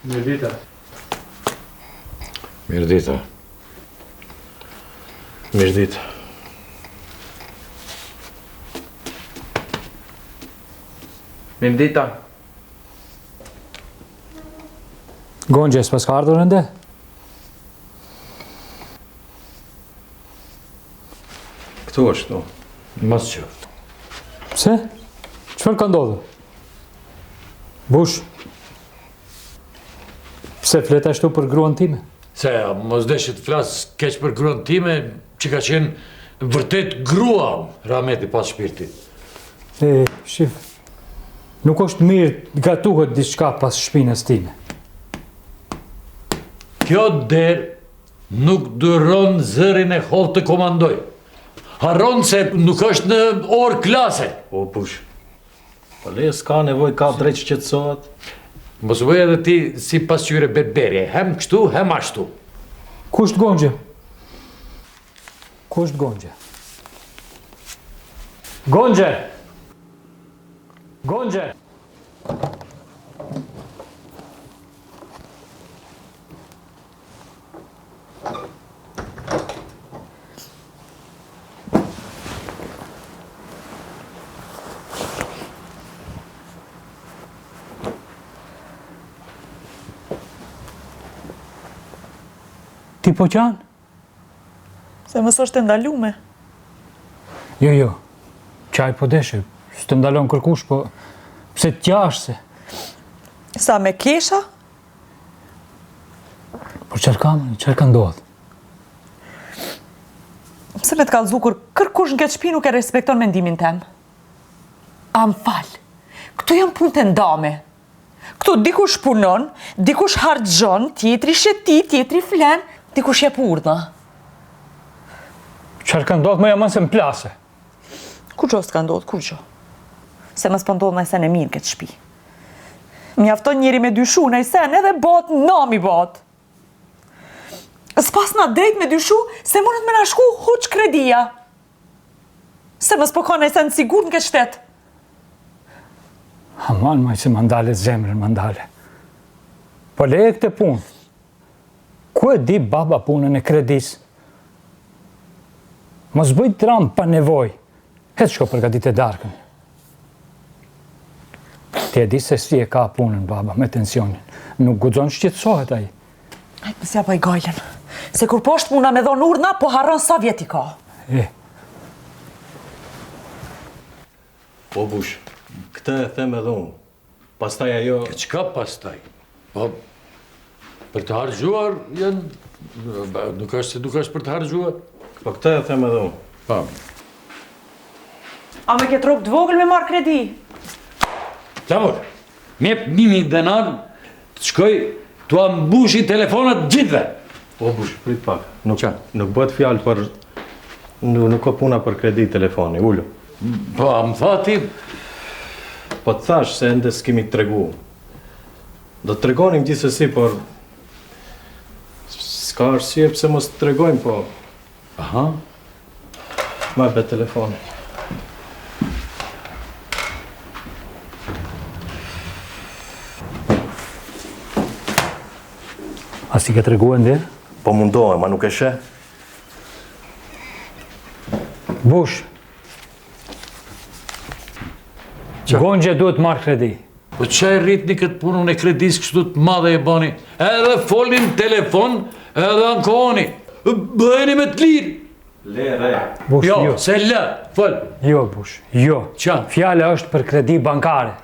Mirdita. Mirdita. Mirdita. Mirdita. Gonxhe, s'pas ka ardhur ende? Këtu është, no. Mas qëftë. Pse? Çfarë ka ndodhur? Bush. Pse flet ashtu për gruan time? Se, mos deshi të flas keq për gruan time, që ka qenë vërtet grua, Rameti pas shpirtit. Shif, nuk është mirë gatuhet diçka pas shpinës time. Kjo derë nuk duron zërin e hollë të komandoj. Harron se nuk është në orë klase. O, push. Po le, s'ka nevoj, ka drejt që qetësohet. Mos bëj edhe ti si pasqyre berberje, hem kështu, hem ashtu. Kusht Gonxhe? Kusht Gonxhe? Gonxhe! Gonxhe! Ti po qanë? Se mësë është të ndalume. Jo, qaj po deshe, s'të ndalon kërkush, po pse t'jash se? Sa me kesha? Por qërë ka ndodhë? Pse me t'kallëzu kur kërkush në këtë shtëpi nuk e respekton mendimin tem? A më falë, këtu janë punë të ndame. Këtu dikush punon, dikush harxhon, tjetri sheti, tjetri flen, dikush jep urdhna. Qërë ka ndodhë më jamën se më plase? Kur gjo s'ka ndodhë, kur gjo? Se mës për ndodhë në sen e mirë këtë shtëpi. Mjafton njeri me dyshu në sen edhe bot, nami bot. S'pas na drejt me dyshu se mundet me na shku huq kredia. Se mës për ka në sen sigur në këtë shtetë. Aman, maj se mandale zemrën, mandale. Po leje këtë punë. Ku e di baba punën e kredis? Mos bëj dramë pa nevoj. Hetë shko përgatit e darkën. Ti e di se si e ka punën baba me tensionin. Nuk guxon shqetësohet ai. Ajtë pësja pa i gajlen. Se kur poshtë puna me dhonë urdhna, po harron sa vjeti ka. Po, bush, këtë e them edhe unë. Pastaj ajo... Çka pastaj? Po, për të harxhuar janë... Nuk është se dukesh për të harxhuar. Po këtë e them edhe unë. Pa. A me ke rrugë të vogël me marrë kredi? Qamur, mjep 1000 denar, të shkoj, t'u ambushi telefonat gjithve. O, bush, prit pak. Nuk bëhet fjalë për... Nuk ka puna për kredi telefoni, ullu. Po, a më tha ti... Po të thash se ende s'kemi të tregu. Do të tregonim gjithsesi, por... S'ka arsye pse mos të tregojmë, po... Aha. Ma be telefoni. A si ke tregu ende? Po mundohem, ma nuk e sheh. Bush. Gonxhe duhet marrë kredi. Po çaj rritni këtë punën e kredis kështu të madhe e bani. Edhe folin telefon, edhe ankoni. Bëheni me të lirë. Le, re. Bush, Jo, jo. se lë, fol. Jo, Bush, jo. Qa? Fjala është për kredi bankare.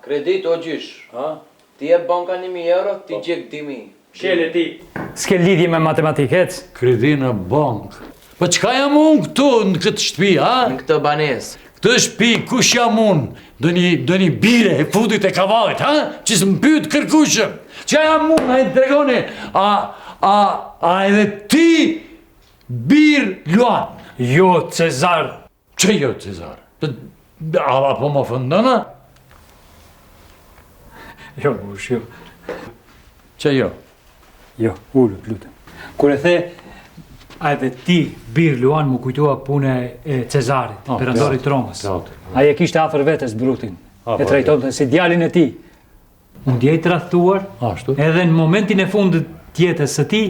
Kredit o gjysh, ha? Ti e banka 1000 euro, ti gjek 1000. Shele ti. S'ke lidhje me matematikë, ec? Kredi në bank. Po çka jam unë këtu në këtë shtëpi, ha? Në këtë banesë. Këtë shtëpi, kush jam unë? Do një bire e fundit e kavallit, ha? Që s'më pyet kërkushëm. Qa jam unë, a i tregoni? A edhe ti bir Luan? Jo, Cezar. Që jo, Cezar? Apo më fëndona? Jo, Bush, jo. Që jo? Jo, ullut, lutem. Kur e the, a edhe ti, bir Luan, mu kujtua pune e Cezarit, perandorit Romës. Aje kishte afër vetes brutin, e trajtonte si djalin e ti. unë djej të rrethuar, Ashtu. edhe në momentin e fundit të jetës së tij,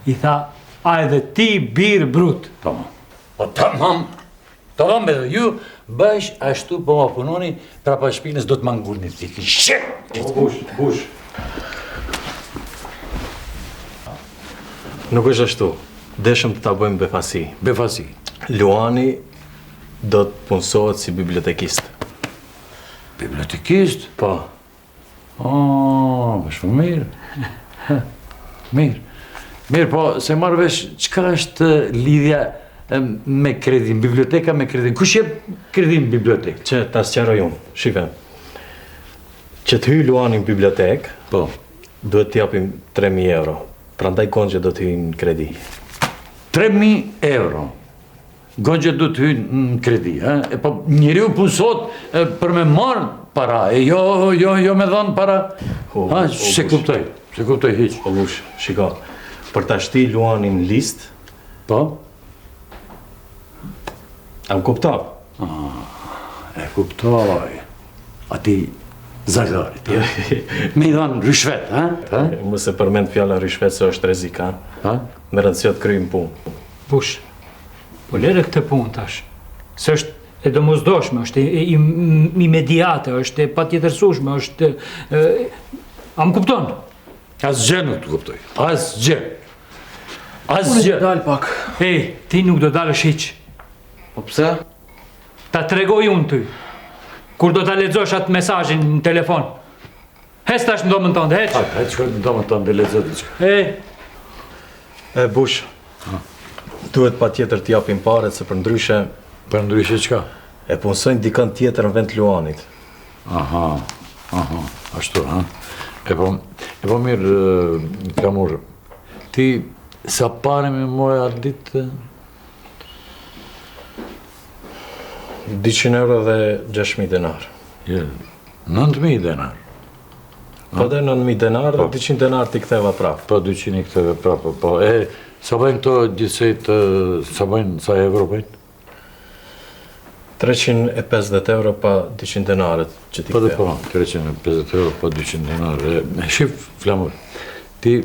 i tha, a edhe ti birë brut. Tamam. Po tamam. Tamam be, ju bash ashtu po ma punoni, prapa shpinës do të ma ngurni fikin. Shit! Bush. Nuk është ashtu. Deshëm të ta bëjmë befasi. Befasi. Luani do të punësohet si bibliotekist. Bibliotekist? Po. Më shumë mirë. Mirë. Mirë, po se marrë vesh, qka është lidhja me kredin, biblioteka me kredin? Kush jep kredin bibliotekë? Që ta sqaroj unë, shife. Që të hyj Luani në bibliotek, Po. duhet t'japim 3.000 euro. Prandaj Gonxha do të hyjë në kredi. 3.000 euro. Gonxha do të hyjë në kredi, e po njeriu punësot për me marrë para, e jo me dhënë para. Se kuptoj hiq. Po Bush, shiko, për ta shti Luanin në listë, Po? a më kuptov? E kuptoj. Ati zagarit, me i dhanë rishvet, ha? Mos e përmend fjala rishvet se është rrezik, ha? Ha? Me rëndësi të kryjmë punë. Bush, po lere këtë punë tash, se është e domosdoshme, është e imediate, është e patjetërsueshme, është a më kupton? Asgjë nuk të kuptoj. Asgjë. Dal pak. Ej, ti nuk do dalësh hiç. Po pse? Ta tregoj unë ty. Kur do ta lexosh atë mesazhin në telefon. Hes tash në domën tënde, heq. E që në domën tënde lexo diçka. E, Bush, duhet pa tjetër t'japim paret se për ndryshe Për ndryshe qka? e punësojnë dikën tjetër në vend të Luanit. Aha, ashtu, ha? E po mirë, Flamur, ti sa pare me moja atë ditë? 200 euro dhe 6.000 denar. 9.000 denar. Po dhe 9.000 denar dhe 200 denar t'i ktheva prapë. Po 200 i këtëve prapë, po. Sa bëjnë këto gjithsejt, sa euro bëjnë? 350 euro pa 200 denarët që t'i Po dhe ktheva. po, 350 euro pa 200 denar. Shif, Flamur, ti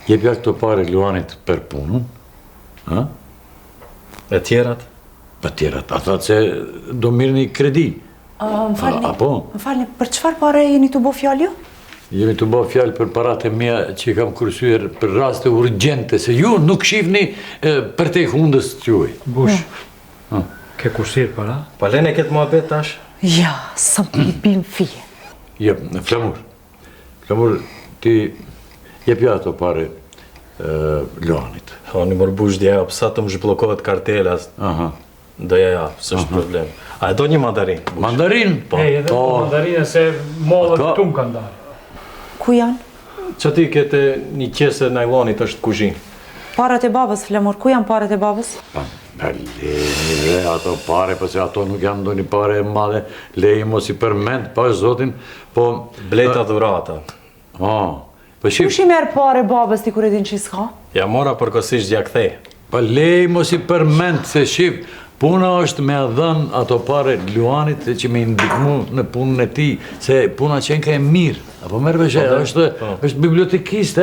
jepja këto pare Luanit për punën, ha? E tjerat? Për tjerat, a thatë se do mirë një kredi. Më falni, Apo? më falni, për çfarë pare jeni të bo fjalë ju? Jemi të bo fjallë për paratë e mia që i kam kursyer për raste urgjente, se ju nuk shifni për te hundës të juaj. Bush, ke kursir para? Pa lene këtë muhabet tash? Ja, së më bim fije. Jep, Flamur. Flamur, ti jepja ato pare Luanit. O, një mërë Bush dja, pësa të më zhblokohet kartelas, Aha. do ja, s'është problem. A e do një mandarin? Bush? Mandarin? Ej, edhe po mandarine se mollët Ka- këtu më kanë dalë. Ku janë? Që ti kete një qese najlonit është kuzhinë. Parat e babës, Flamur, ku janë parat e babës? Lejni dhe ato pare, pëse ato nuk janë ndonjë pare e madhe, lejni mos i përmend, pa zotin, po... Bleta dhurata. Po shif, Kush i merë pare babës ti kur e din që i s'ka? Ja mora përkosisht gja kthej. po lejni mos i përmend, se shif, puna është me dhënë ato pare Luanit që me ndihmu në punën e ti, se puna qenë ka e mirë. Apo merë vesh, është bibliotekist,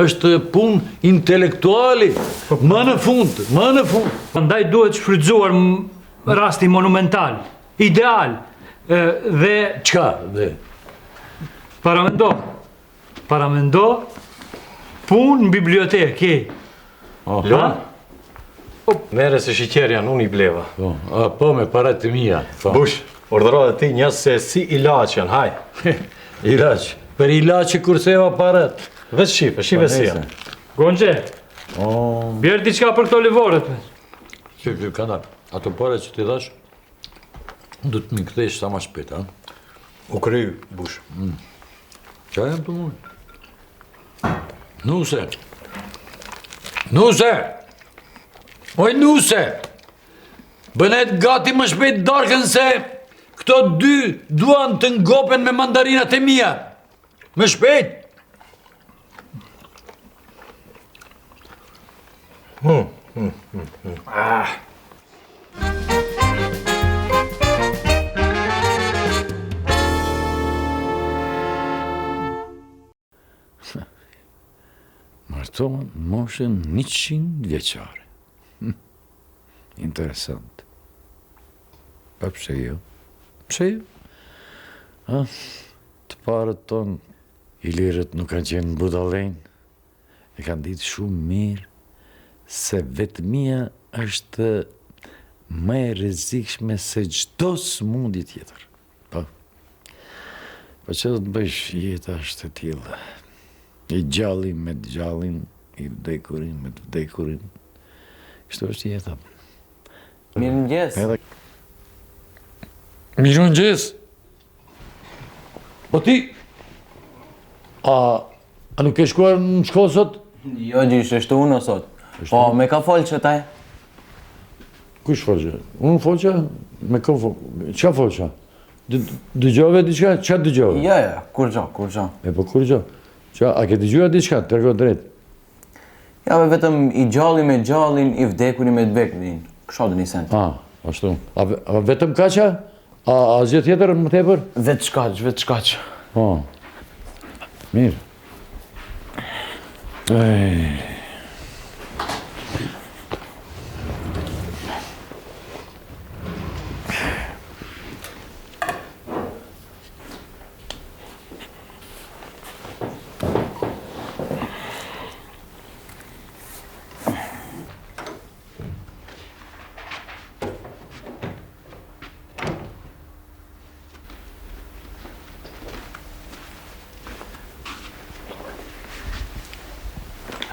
është punë intelektuali, më në fund. Prandaj duhet shfrytzuar rasti monumental, ideal, dhe Qka? Dhe? paramendo punë në bibliotekë. Luan? Mere se shiqerja, unë i bleva. Po, me parat të mija. Bush, ordëro dhe ti njësë se si ilaq janë, haj. Ilaq. Për ilaq që kurseva parat. Veç shife si janë. Gonxhe, bjerë diçka për këto livorët. Shif, kanal. Ato pare që ti dhash, du të mi kthesh sa ma shpet, ha? U kryu, Bush. Qa jam të mujë? Nuse! Oj, Nuse! Bënet gati më shpejt darkën se këto dy duan të ngopen me mandarinat e mia. Më shpejt! kuptohen moshën 100 vjeçare. Interesant. Pa pse jo? Pse jo? Të parët tonë, ilirët nuk kanë qenë budallënj, e kanë ditë shumë mirë se vetmia është më e rrezikshme se çdo smundje tjetër. Po. Po që do të bësh, jeta është e tillë. I gjalli me të gjallin, i vdekurin me të vdekurin. Kështu është jeta. Mirëmëngjes. Mirëmëngjes. Po ti, a nuk e shkuar në shkollë sot? Jo, gjysh, është unë o sot. Po, me ka folë që taj? Kush folqa? Unë folqa? Me këm folqa? Qa folqa? Dëgjove diqka? Qa dëgjove? Ja, kur gjo. E po kur gjo? A ke dëgjua diqka? Tërgo drejt. Ja, vetëm i gjalli me gjallin, i vdekurin me të vdekurin. Kësha dhe një sent. Ashtu. A vetëm kaqa? A zhjet tjetër më tepër? Vetë shkaq. Mirë.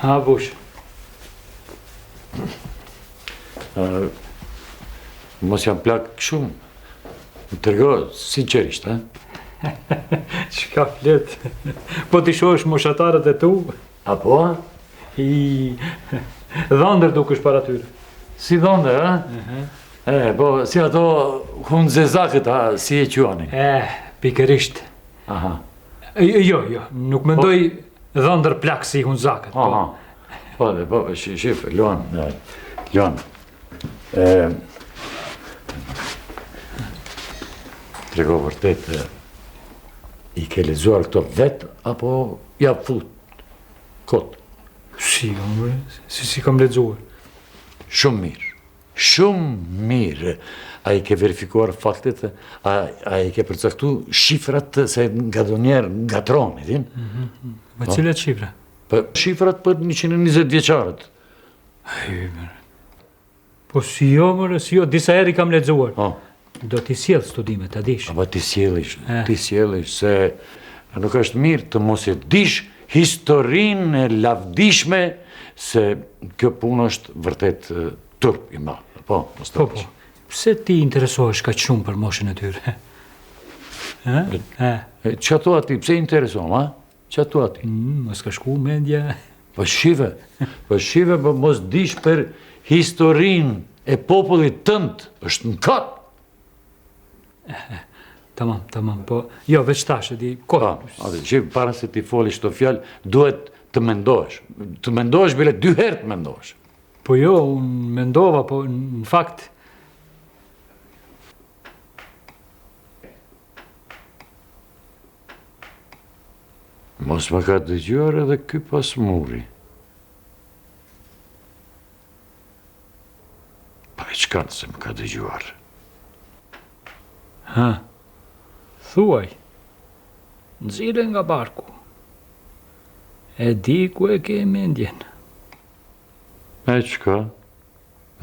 Ha, bush. Mos jam plak shumë. Më tërgo, sinqerisht, Qka flet? Po t'i shosh moshatarët e tu, Apo? i dhëndër dukesh para tyre. Si dhëndër, po, si ato hunë zezakët, si e quani? Pikërisht. Aha. Jo, nuk mendoj dhëndër plak si hunzakët. Po, shif, Luan. Trego vërtet, i ke lezuar këto vetë, apo ja fut? Kot? Si kam lexuar. Shumë mirë. A i ke verifikuar faktet, a i ke përcaktu shifrat se nga do njerë nga troni, din? Me cilat shifra? Shifrat për 120 vjeqarët. Po si jo, disa eri kam lexuar. Do t'i sjell studimet, ta dish. Apo ti sjellish, se nuk është mirë të mos e dish historinë e lavdishme, se kjo punë është vërtet turp i madh. Po. Pse ti interesohesh kaq shumë për moshën e tyre? Qa thua ti, pse intereson, Qa thua ti? Mos ka shku mendja. Po shive, po mos dish për historinë e popullit tënd, është në kat. Tamam, po, jo, veç tash, e di, Shqiv, para se ti folish të fjalë, duhet të mendohesh. Të mendohesh, bile 2 herë të mendohesh. Po jo, unë mendova, po në fakt... Mos më ka dëgjuar edhe ky pasmuri. Pa i qkanë se më ka dëgjuar. Thuaj, nxirre nga barku. E di ku e ke mendjen. E qka?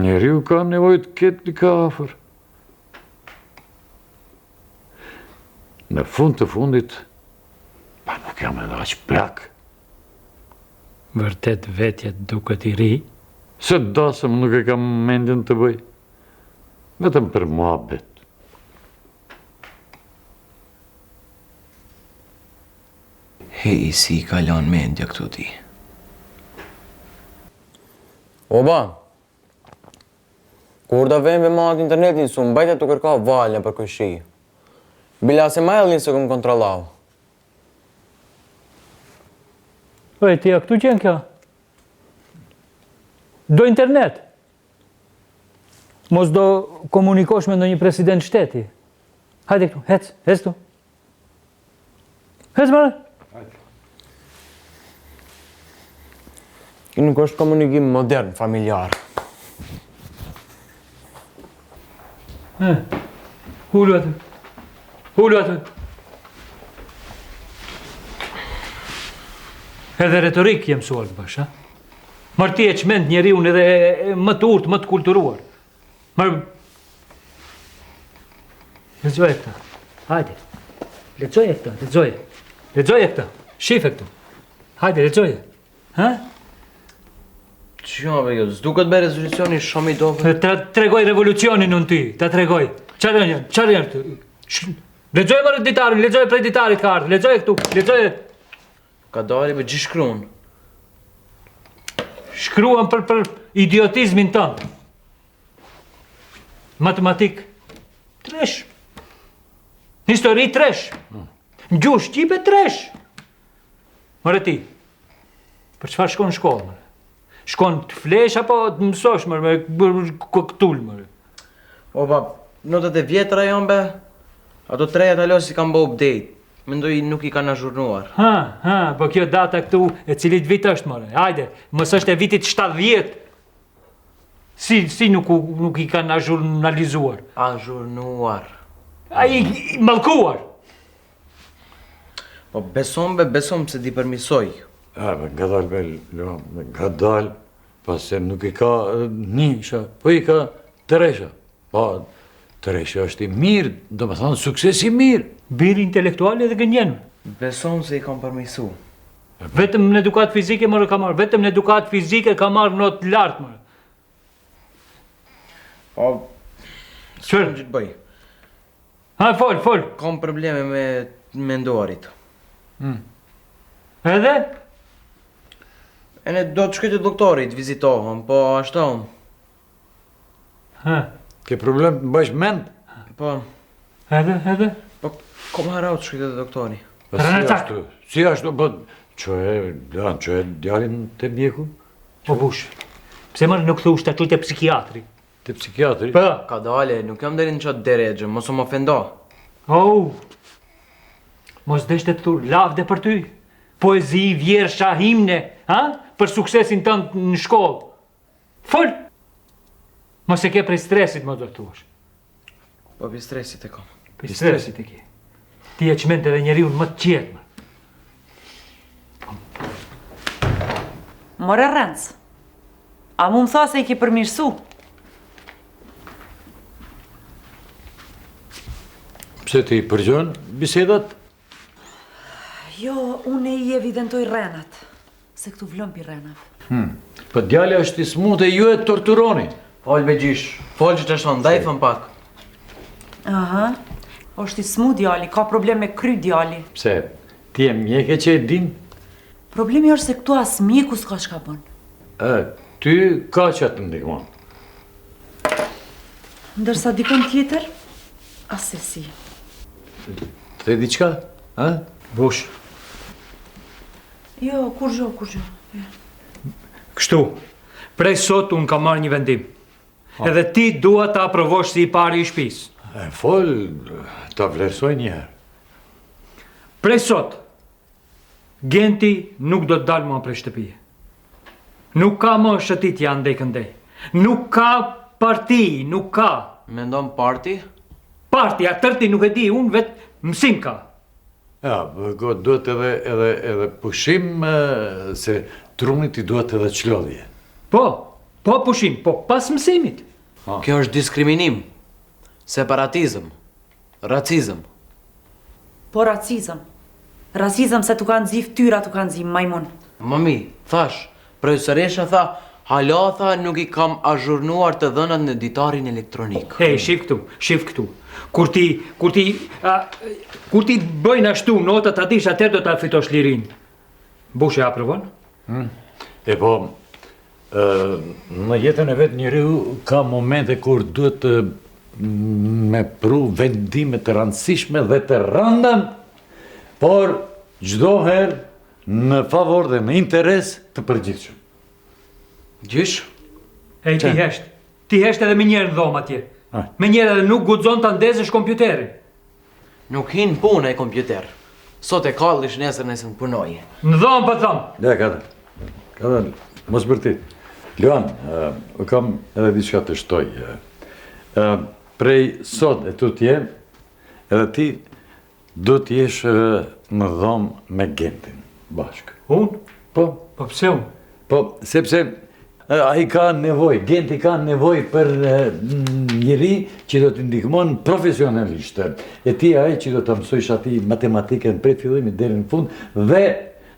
Njeriu ka nevojë të ketë një ka afër. Në fund të fundit, pa nuk jam edhe aq plak. Vërtet vetjet duket i ri? Se dasëm nuk e kam mendjen të bëj. Vetëm për muhabet. Hej, si i kalon mendja këtu ti. Oba, kur da vem me matë internetin su, mbajtja të kërka valja për këshi. Bila se mailin se këm kontrolau. Oj, ti a këtu qenë kjo? Do internet? Mos do komunikosh me ndonjë president shteti? Hajde këtu, hec këtu. Hec, mërë? Ky nuk është komunikim modern, familjar. Hulu atë. Hulu atë. Edhe retorik jem mësuar të bash, ha? Mërë ti e qmend njeri unë edhe më të urtë, më të kulturuar. Mërë... Lexoje këta. Hajde. Lexoje këta, lexoje. Lexoje këta. Shife këtu. Hajde, lexoje. Ha? Që be jo, s'duket me rezolucioni shumë i dobët. Ta tregoj revolucionin unë ty, ta tregoj. Qarë janë të? Lexoje më ditarin, lexoje prej ditarit ka ardhur, lexoje këtu, lexoje. Ka dali me gjithë shkruan. Shkruan për idiotizmin tënd. Matematik, tresh. Histori, tresh. Gjuhë shqipe, tresh. Mëre ti, për çfarë shkon në shkollë, mëre? Shkon të flesh apo të mësosh, mëre, me këtull, mëre? O, bab, notat e vjetra janë, be? Ato treja talo si kanë bë update. Mendoj nuk i kanë azhurnuar. Po kjo data këtu e cilit vit është, mëre? Hajde, mos është e vitit 70. Si nuk i kanë azhurnalizuar? Azhurnuar. Ai mallkuar. Po besom se di përmisoj. Nga dal, pas se nuk i ka Nisha, po i ka Teresha. Po, Teresha është i mirë, do më thonë sukses i mirë. Bir intelektual edhe gënjen. Besom se i kam përmisu. Vetëm në edukat fizike mëre ka marrë, vetëm në edukat fizike ka marrë not lartë mëre. Po, Qërë? që të bëj? Ha, fol. Kam probleme me menduarit. Edhe? E ne do të shkoj te doktorit, vizitohem, po ashtu. Ha, Ke problem të bësh mend? Po, edhe? po, kom harau të shkoj te doktori. Po Rënacak. si ashtu, po, që e djalin të mjeku? O bush, pse mëre nuk thush të te psikiatri? Të psikiatri? Po. Ka dale, nuk jam deri në qatë deregje, mos më ofendo. Mos deshte të thur, lavde për ty. Poezi, vjersha, himne, ha? Për suksesin tënd në shkollë. Fol! Mos e ke prej stresit, më do të thuash. Po pi stresit e kam. Prej stresit e ke. Ti e qment edhe njeriu më të qetë, më. More Renc, a mu më tha se i ki përmirësu? Pse ti përgjon bisedat? Jo, unë i evidentoj renat, se këtu vlon pi renave. Po djali është i smut e ju e torturoni. Fol me gjish, fol që të shton, daj fën pak. Aha, është i smu djali, ka problem me kry djali. Pse? Ti e mjeke që e din? Problemi është se këtu as mjeku s'ka çka bën. Ty ka që të ndihmon. Ndërsa dikon tjetër, as se si. Të diçka? Bush, Jo, kur gjo. kështu. Prej sot unë kam marrë një vendim. Edhe ti dua ta aprovosh si i pari i shtëpisë. Fol, ta vlerësoj njëherë. Prej sot, Genti nuk do të dalë mua prej shtëpije. Nuk ka më shëtitja andej këndej. Nuk ka parti, nuk ka. Mendon parti? Parti, tërti nuk e di, unë vetë mësim ka. Ja, duhet edhe pushim se trunit i duhet edhe qlodhje. Po pushim, po pas mësimit. Kjo është diskriminim, separatizëm, racizëm. Po racizëm. Racizëm se tu kanë zi ftyra, tu kanë zi majmun. Mami, thash, profesoresha tha, hala tha nuk i kam azhurnuar të dhënat në ditarin elektronik. Hej, shif këtu. Kur ti bëjnë ashtu notat atish, atër do ta fitosh lirin. Bush e aprovon? E po, në jetën e vetë njeriu ka momente kur duhet me pru vendime të rëndësishme dhe të rëndëm, por çdo herë në favor dhe në interes të përgjithshëm. Gjysh? Ej, ti hesht edhe me njerë në dhomë atje. Aj. Me njerë edhe nuk guxon ta ndezësh kompjuterin. Nuk hin punë e kompjuter. Sot e kallish nesër në punoj. Në dhomë po thom. Ja, ka Mos bërtit. Luan, kam edhe diçka të shtoj. Prej sot e tu t'je, edhe ti do t'jesh në dhomë me Gentin, bashkë. Unë? Po, Po pse unë? po, sepse ai ka nevoj, Genti ka nevoj për njëri që do t'i ndihmon profesionalisht. E ti ai që do të mësojsh ati matematikën prej fillimit deri në fund dhe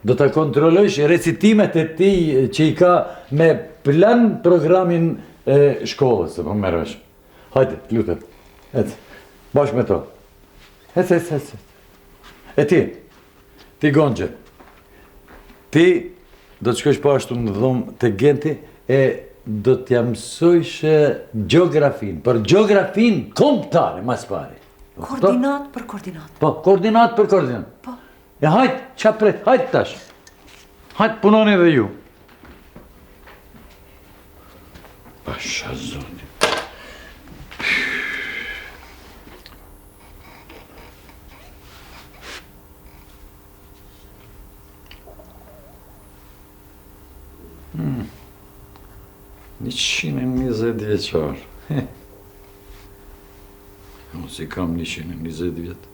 do të kontrollojsh recitimet e ti që i ka me plan programin e shkollës, më merresh. Hajde, lutem. Ec. Bashkë me to. Ec. E ti Gonxhe. Ti do të shkosh po ashtu në dhomë të Genti e do t'ja mësojsh gjeografin, për gjeografin kombëtare, mas pari. Koordinat për koordinat. Po, koordinat për koordinat. Po. E hajt, qa pret, hajt tash. Hajt punoni dhe ju. Pasha zoni. Një 120 vjeqar. Unë si kam 120 vjetë.